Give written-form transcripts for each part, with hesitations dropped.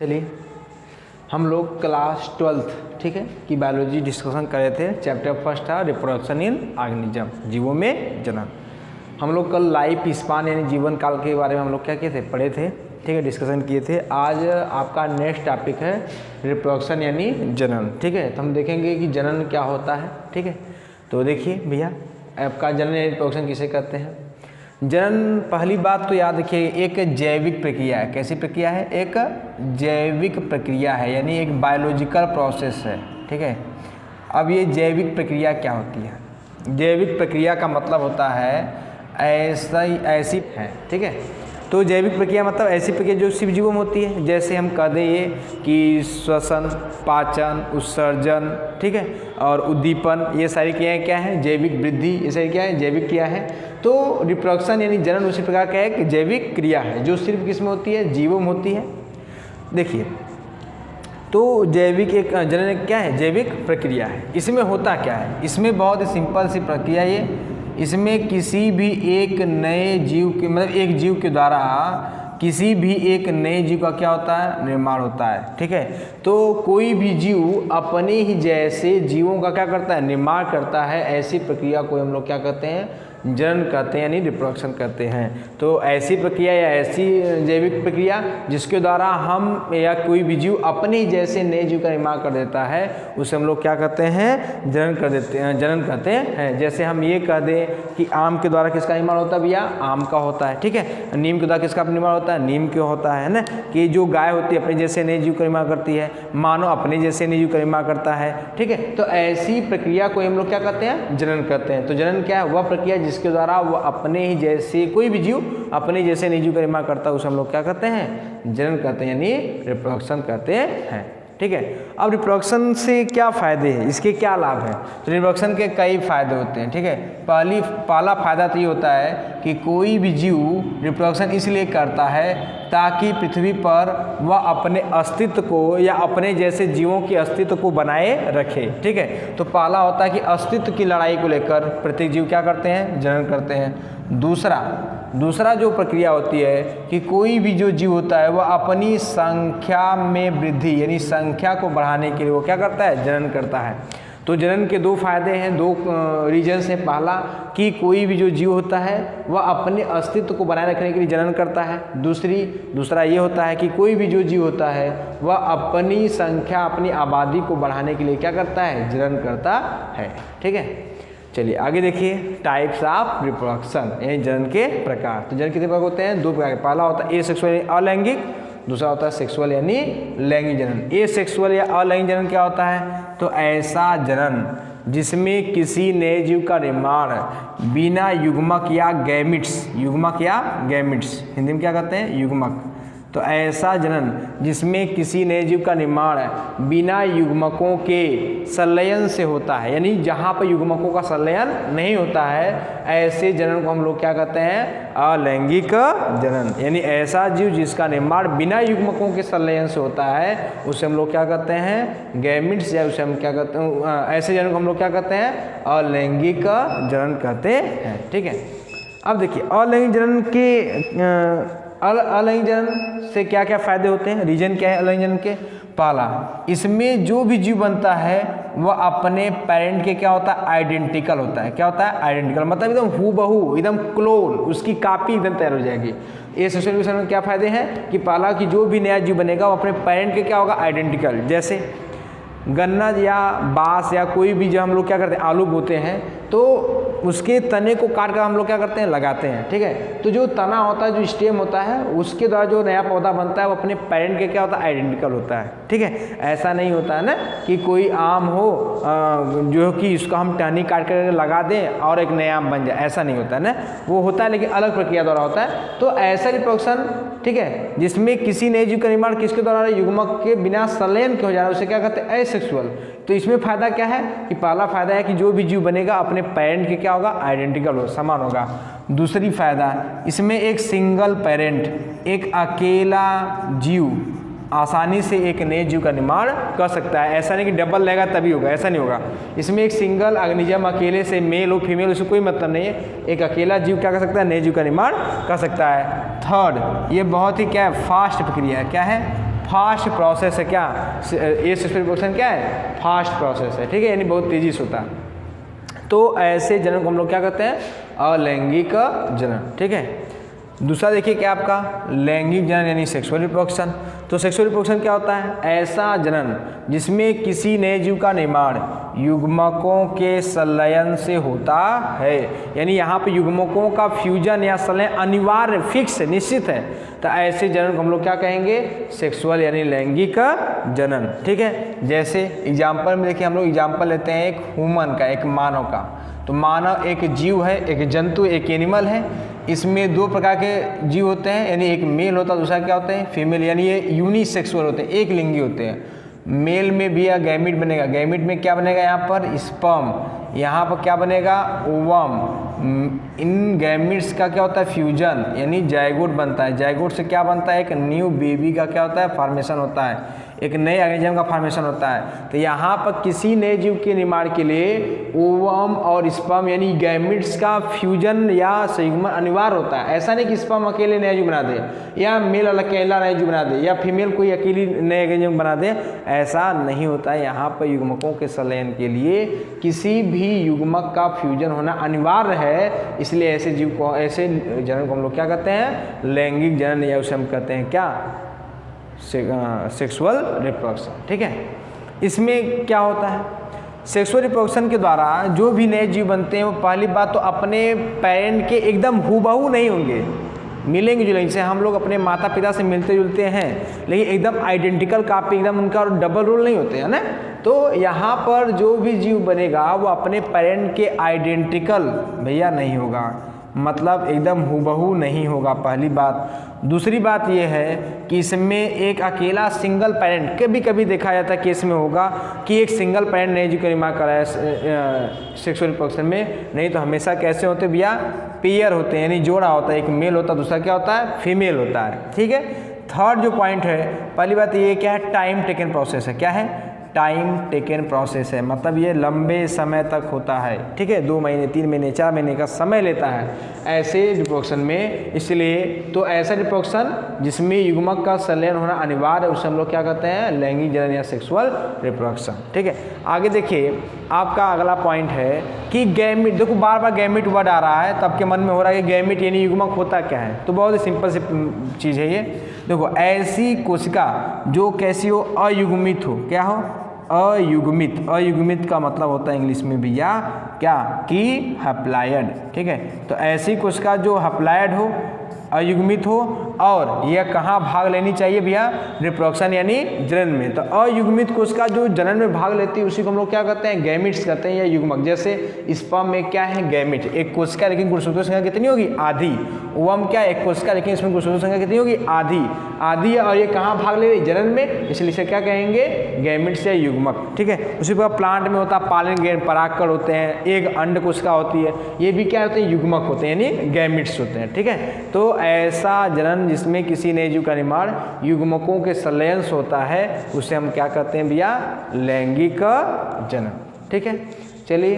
चलिए हम लोग क्लास 12th ठीक है की बायोलॉजी डिस्कशन कर रहे थे। चैप्टर फर्स्ट था रिप्रोडक्शन इन ऑर्गेनिज्म, जीवों में जनन। हम लोग कल लाइफ स्पान यानी जीवन काल के बारे में हम लोग क्या किए थे, पढ़े थे, ठीक है, डिस्कशन किए थे। आज आपका नेक्स्ट टॉपिक है रिप्रोडक्शन यानी जनन, ठीक है। तो हम देखेंगे कि जनन क्या होता है, ठीक है। तो देखिए भैया, आपका जनन यानी रिप्रोडक्शन किसे कहते हैं। जनन, पहली बात तो याद रखिए, एक जैविक प्रक्रिया है। कैसी प्रक्रिया है? एक जैविक प्रक्रिया है, यानी एक बायोलॉजिकल प्रोसेस है, ठीक है। अब ये जैविक प्रक्रिया क्या होती है? जैविक प्रक्रिया का मतलब होता है ऐसी है, ठीक है। तो जैविक प्रक्रिया मतलब ऐसी प्रक्रिया जो शिव जीवों में होती है। जैसे हम कह दें ये कि श्वसन, पाचन, उत्सर्जन, ठीक है, और उद्दीपन, ये सारी क्रियाएँ क्या हैं? जैविक वृद्धि, ये सारी क्या है? जैविक क्रिया है। तो रिप्रोडक्शन यानी जनन उसी प्रकार का एक जैविक क्रिया है जो सिर्फ किस में होती है? जीवों में होती है। देखिए, तो जैविक एक जनन क्या है? जैविक प्रक्रिया है। इसमें होता क्या है? इसमें बहुत ही सिंपल सी प्रक्रिया ये, इसमें किसी भी एक नए जीव के मतलब एक जीव के द्वारा किसी भी एक नए जीव का क्या होता है? निर्माण होता है, ठीक है। तो कोई भी जीव अपने ही जैसे जीवों का क्या करता है? निर्माण करता है। ऐसी प्रक्रिया को हम लोग क्या कहते हैं? जनन कहते हैं, यानी रिप्रोडक्शन करते हैं। तो ऐसी प्रक्रिया या ऐसी जैविक प्रक्रिया जिसके द्वारा हम या कोई भी जीव अपने ही जैसे नए जीव का निर्माण कर देता है, उसे हम लोग क्या कहते हैं? जनन कर देते हैं, जनन कहते हैं। जैसे हम ये कह दें कि आम के द्वारा किसका निर्माण होता है भैया? आम का होता है, ठीक है। नीम के द्वारा किसका निर्माण होता है? नीम के होता है ना। कि जो गाय होती है अपने जैसे नए जीव का निर्माण करती है, मानव अपने जैसे नए जीव का निर्माण करता है, ठीक है। तो ऐसी प्रक्रिया को हम लोग क्या कहते हैं? जनन कहते हैं। तो जनन क्या है? वह प्रक्रिया जिसके द्वारा वो अपने ही जैसे कोई भी जीव अपने जैसे नए जीव का निर्माण करता है, उसे हम लोग क्या कहते हैं? जनन कहते हैं, यानी रिप्रोडक्शन कहते हैं, ठीक है। अब रिप्रोडक्शन से क्या फ़ायदे हैं, इसके क्या लाभ हैं? तो रिप्रोडक्शन के कई फ़ायदे होते हैं, ठीक है। पहला फ़ायदा तो ये होता है कि कोई भी जीव रिप्रोडक्शन इसलिए करता है ताकि पृथ्वी पर वह अपने अस्तित्व को या अपने जैसे जीवों के अस्तित्व को बनाए रखे, ठीक है। तो पहला होता है कि अस्तित्व की लड़ाई को लेकर प्रत्येक जीव क्या करते हैं? जनन करते हैं। दूसरा जो प्रक्रिया होती है कि कोई भी जो जीव होता है वह अपनी संख्या में वृद्धि यानी संख्या को बढ़ाने के लिए वो क्या करता है? जनन करता है। तो जनन के दो फायदे हैं, दो रीजन्स हैं। पहला कि कोई भी जो जीव होता है वह अपने अस्तित्व को बनाए रखने के लिए जनन करता है। दूसरा ये होता है कि कोई भी जो जीव होता है वह अपनी संख्या, अपनी आबादी को बढ़ाने के लिए क्या करता है? जनन करता है, ठीक है। चलिए आगे देखिए, टाइप्स ऑफ रिप्रोडक्शन यानी जनन के प्रकार। तो जनन कितने प्रकार होते हैं? दो प्रकार के। पहला होता है एसेक्सुअल यानी अलैंगिक, दूसरा होता है सेक्सुअल यानी लैंगिक जनन। एसेक्सुअल या अलैंगिक जनन क्या होता है? तो ऐसा जनन जिसमें किसी नए जीव का निर्माण बिना युग्मक या गैमिट्स, हिंदी में क्या कहते हैं? युग्मक। तो ऐसा जनन जिसमें किसी नए जीव का निर्माण बिना युग्मकों के संलयन से होता है, यानी जहाँ पर युग्मकों का संलयन नहीं होता है, ऐसे जनन को हम लोग क्या कहते हैं? अलैंगिक जनन। यानी ऐसा जीव जिसका निर्माण बिना युग्मकों के संलयन से होता है, उसे हम लोग क्या कहते हैं? गैमिट्स, या उसे हम क्या कहते हैं? ऐसे जनन को हम लोग क्या कहते हैं? अलैंगिक जनन कहते हैं, ठीक है। अब देखिए, अलैंगिक जनन के अलैंगिक जनन से क्या क्या फायदे होते हैं? रीजन क्या है अलैंगिक जनन के? पहला, इसमें जो भी जीव बनता है वह अपने पेरेंट के क्या होता है? आइडेंटिकल होता है। क्या होता है? आइडेंटिकल, मतलब एकदम हूबहू, एकदम क्लोन, उसकी कॉपी एकदम तैयार हो जाएगी। ये सोशल में क्या फायदे हैं कि पहला कि जो भी नया जीव बनेगा वो अपने पेरेंट के क्या होगा? आइडेंटिकल। जैसे गन्ना या बांस या कोई भी जो हम लोग क्या करते हैं? आलू बोते हैं, तो उसके तने को काट कर हम लोग क्या करते हैं? लगाते हैं, ठीक है। तो जो तना होता है, जो स्टेम होता है, उसके द्वारा जो नया पौधा बनता है वो अपने पेरेंट के क्या होता है? आइडेंटिकल होता है, ठीक है। ऐसा नहीं होता है ना कि कोई आम हो जो कि इसको हम टहनी काट कर लगा दें और एक नया आम बन जाए, ऐसा नहीं होता है ना। वो होता है लेकिन अलग प्रक्रिया द्वारा होता है। तो ऐसा रिप्रोडक्शन, ठीक है, जिसमें किसी नए जीव का निर्माण किसके द्वारा? युग्मक के बिना संलयन के हो जा रहा है, उसे क्या कहते हैं? एसेक्सुअल। तो इसमें फायदा क्या है कि पहला फायदा है कि जो भी जीव बनेगा अपने पेरेंट के क्या होगा? आइडेंटिकल हो, समान होगा। दूसरी फायदा, इसमें एक सिंगल पेरेंट, एक अकेला जीव आसानी से एक नए जीव का निर्माण कर सकता है। ऐसा नहीं कि डबल लेगा तभी होगा, ऐसा नहीं होगा। इसमें एक सिंगल ऑर्गेनिज्म, अकेले से मेल हो फीमेल, उससे कोई मतलब नहीं है। एक अकेला जीव क्या कर सकता है? नए जीव का निर्माण कर सकता है। थर्ड, ये बहुत ही क्या है? फास्ट प्रक्रिया है। क्या है? फास्ट प्रोसेस है। क्या ये सेक्सुअल रिप्रोडक्शन क्या है? फास्ट प्रोसेस है, ठीक है, यानी बहुत तेजी से होता है। तो ऐसे जनन को हम लोग क्या कहते हैं? अलैंगिक जनन, ठीक है। दूसरा देखिए क्या आपका लैंगिक जनन यानी सेक्सुअल रिप्रोडक्शन। तो सेक्सुअल रिप्रोडक्शन क्या होता है? ऐसा जनन जिसमें किसी नए जीव का निर्माण युग्मकों के संलयन से होता है, यानी यहाँ पे युग्मकों का फ्यूजन या संलयन अनिवार्य, फिक्स, निश्चित है। तो ऐसे जनन को हम लोग क्या कहेंगे? सेक्सुअल यानी लैंगिक जनन, ठीक है। जैसे एग्जाम्पल में देखिए, हम लोग एग्जाम्पल लेते हैं एक ह्यूमन का, एक मानव का। तो मानव एक जीव है, एक जंतु, एक एनिमल है। इसमें दो प्रकार के जीव होते हैं, यानी एक मेल होता है, दूसरा क्या होते हैं? फीमेल, यानी ये यूनिसेक्सुअल होते हैं, एक लिंगी होते हैं। मेल में भी या गैमिट बनेगा, गैमिट में क्या बनेगा? यहाँ पर स्पर्म, यहाँ पर क्या बनेगा? ओवम। इन गैमिट्स का क्या होता है? फ्यूजन, यानी जायगोट बनता है। जायगोट से क्या बनता है? एक न्यू बेबी का क्या होता है? फॉर्मेशन होता है, एक नए ऑर्गेनिज्म का फॉर्मेशन होता है। तो यहाँ पर किसी नए जीव के निर्माण के लिए ओवम और स्पर्म यानी गैमिट्स का फ्यूजन या संयुग्मन अनिवार्य होता है। ऐसा नहीं कि स्पर्म अकेले नया जीव बना दे, या मेल अकेला नया जीव बना दे, या फीमेल कोई अकेली नए ऑर्गेनिज्म बना दे, ऐसा नहीं होता है। यहाँ पर युग्मकों के संलयन के लिए किसी भी युग्मक का फ्यूजन होना अनिवार्य है। इसलिए ऐसे जीव को, ऐसे जनन को हम लोग क्या कहते हैं? लैंगिक जनन, या उसे हम कहते हैं क्या? सेक्सुअल रिप्रोडक्शन, ठीक है। इसमें क्या होता है? सेक्सुअल रिप्रोडक्शन के द्वारा जो भी नए जीव बनते हैं वो पहली बात तो अपने पेरेंट के एकदम हूबहू नहीं होंगे, मिलेंगे जुलेंगे। जैसे हम लोग अपने माता पिता से मिलते जुलते हैं, लेकिन एकदम आइडेंटिकल कॉपी, एकदम उनका डबल रोल नहीं होते हैं ना। तो यहाँ पर जो भी जीव बनेगा वो अपने पेरेंट के आइडेंटिकल भैया नहीं होगा, मतलब एकदम हूबहू नहीं होगा, पहली बात। दूसरी बात यह है कि इसमें एक अकेला सिंगल पेरेंट, कभी कभी देखा जाता है केस में होगा कि एक सिंगल पेरेंट नए जीव का निर्माण कराया सेक्सुअल रिप्रोडक्शन में, नहीं तो हमेशा कैसे होते भैया? पेयर होते हैं, यानी जोड़ा होता है, एक मेल होता है, दूसरा क्या होता है? फीमेल होता है, ठीक है। थर्ड जो पॉइंट है, पहली बात ये क्या है? टाइम टेकन प्रोसेस है। क्या है? टाइम टेकन प्रोसेस है, मतलब ये लंबे समय तक होता है, ठीक है। 2 महीने, 3 महीने, 4 महीने का समय लेता है ऐसे रिप्रोडक्शन में। इसलिए तो ऐसा रिप्रोडक्शन जिसमें युग्मक का संलयन होना अनिवार्य है, उसे हम लोग क्या कहते हैं? लैंगिक जनन या सेक्सुअल रिप्रोडक्शन, ठीक है। आगे देखिए आपका अगला पॉइंट है कि गैमिट। देखो बार बार गैमिट वर्ड आ रहा है, तब के मन में हो रहा है कि गैमिट यानी युग्मक होता क्या है? तो बहुत ही सिंपल सी चीज़ है ये। देखो ऐसी कोशिका जो कैसी हो? अयुग्मित हो। क्या हो? अयुग्मित। अयुग्मित का मतलब होता है इंग्लिश में भैया क्या? कि हैप्लॉयड, ठीक है। तो ऐसी कोशिका जो हैप्लॉयड हो, अयुग्मित हो, और यह कहाँ भाग लेनी चाहिए भैया? रिप्रोडक्शन यानी जनन में। तो अयुग्मित कोशिका जो जनन में भाग लेती है उसी को हम लोग क्या कहते हैं? गैमिट्स कहते हैं या युग्मक। जैसे स्पर्म में क्या है? गैमिट, एक कोशिका, लेकिन गुणसूत्रों की संख्या कितनी होगी? आधी। ओवम क्या? एक कोशिका, लेकिन इसमें गुणसूत्रों की संख्या कितनी होगी? आधी। आधी, और ये कहाँ भाग ले रही? जनन में, इसलिए इसे क्या कहेंगे? गैमिट्स या युग्मक, ठीक है। उसी प्रकार प्लांट में होता है पालन ग्रैंड, परागकण होते हैं, एक अंड कोशिका होती है, ये भी क्या होते हैं? युग्मक होते हैं, यानी गैमिट्स होते हैं, ठीक है। तो ऐसा जनन जिसमें किसी नए जीव का निर्माण युग्मकों के संलयन से होता है उसे हम क्या कहते हैं भैया? लैंगिक जनन, ठीक है। चलिए,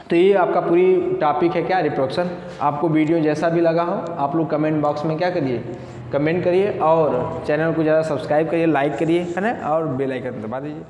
तो ये आपका पूरी टॉपिक है क्या? रिप्रोडक्शन। आपको वीडियो जैसा भी लगा हो आप लोग कमेंट बॉक्स में क्या करिए? कमेंट करिए, और चैनल को ज़्यादा सब्सक्राइब करिए, लाइक करिए, है ना, और बेल आइकन दबा दीजिए।